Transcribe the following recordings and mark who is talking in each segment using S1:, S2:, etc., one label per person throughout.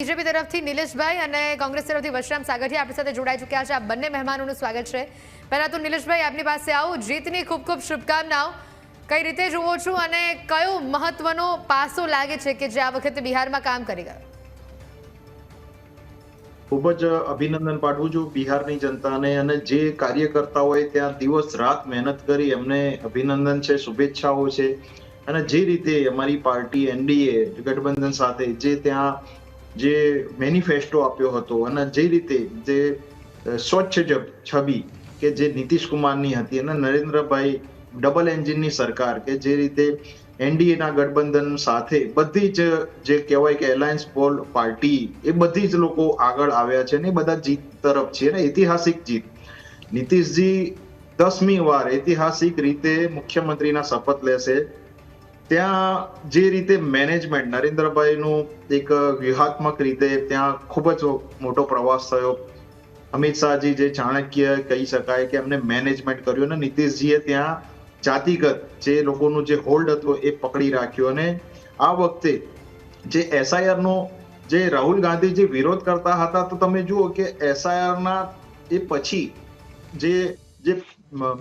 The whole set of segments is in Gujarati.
S1: બીજેપી તરફથી નિલેશભાઈ અને કોંગ્રેસ તરફથી વશરામ સાગઠિયા આપણી સાથે જોડાઈ ચૂક્યા છે। આ બંને મહેમાનોનું સ્વાગત છે। પહેલા તો નિલેશભાઈ આપની પાસે આવું, જીતની ખૂબ ખૂબ શુભકામનાઓ। કઈ રીતે જુઓ છો અને કયો મહત્વનો પાસો લાગે છે કે જે આ વખતે બિહારમાં કામ કરી ગયો?
S2: ખૂબ જ અભિનંદન પાઠવું છું બિહારની જનતાને અને જે કાર્યકર્તાઓએ ત્યાં દિવસ રાત મહેનત કરી એમને અભિનંદન છે, શુભેચ્છાઓ છે। અને જે રીતે અમારી પાર્ટી એનડીએ ગઠબંધન સાથે જે મેનિફેસ્ટો આપ્યો હતો અને જે રીતે જે સ્વચ્છ છબી કે જે નીતિશ કુમારની હતી અને નરેન્દ્રભાઈ ડબલ એન્જિનની સરકાર કે જે રીતે એનડીએના ગઠબંધન સાથે બધી જ જે કહેવાય કે એલાયન્સ પોલ પાર્ટી એ બધી જ લોકો આગળ આવ્યા છે ને એ બધા જીત તરફ છે ને ઐતિહાસિક જીત। નીતિશજી 10મી વાર ઐતિહાસિક રીતે મુખ્યમંત્રીના શપથ લેશે। ત્યાં જે રીતે મેનેજમેન્ટ નરેન્દ્રભાઈનું એક વ્યૂહાત્મક રીતે ત્યાં ખૂબ જ મોટો પ્રવાસ થયો। અમિત શાહજી જે ચાણક્ય કહી શકાય કે એમને મેનેજમેન્ટ કર્યું અને નીતિશજીએ ત્યાં જાતિગત જે લોકોનું જે હોલ્ડ હતો એ પકડી રાખ્યો। અને આ વખતે જે એસઆઈઆર નો જે રાહુલ ગાંધી જે વિરોધ કરતા હતા તો તમે જુઓ કે એસઆઈઆર ના એ પછી જે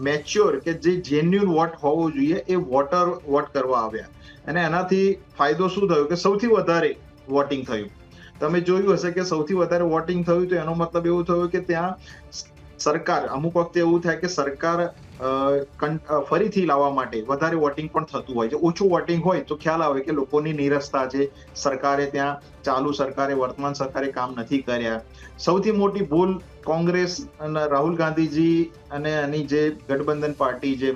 S2: મેચ્યોર કે જે જેન્યુઅન વોટ હોવો જોઈએ એ વોટ કરવા આવ્યા અને એનાથી ફાયદો શું થયો કે સૌથી વધારે વોટિંગ થયું। તમે જોયું હશે કે સૌથી વધારે વોટિંગ થયું તો એનો મતલબ એવું થયો કે ત્યાં સરકાર અમુક વખતે એવું થાય કે સરકાર ફરીથી લાવવા માટે વધારે વોટિંગ પણ થતું હોય છે। ઓછું વોટિંગ હોય તો ખ્યાલ આવે કે લોકોની નીરસતા છે, સરકારે ત્યાં વર્તમાન સરકારે કામ નથી કર્યા। સૌથી મોટી ભૂલ કોંગ્રેસ અને રાહુલ ગાંધીજી અને એની જે ગઠબંધન પાર્ટી જે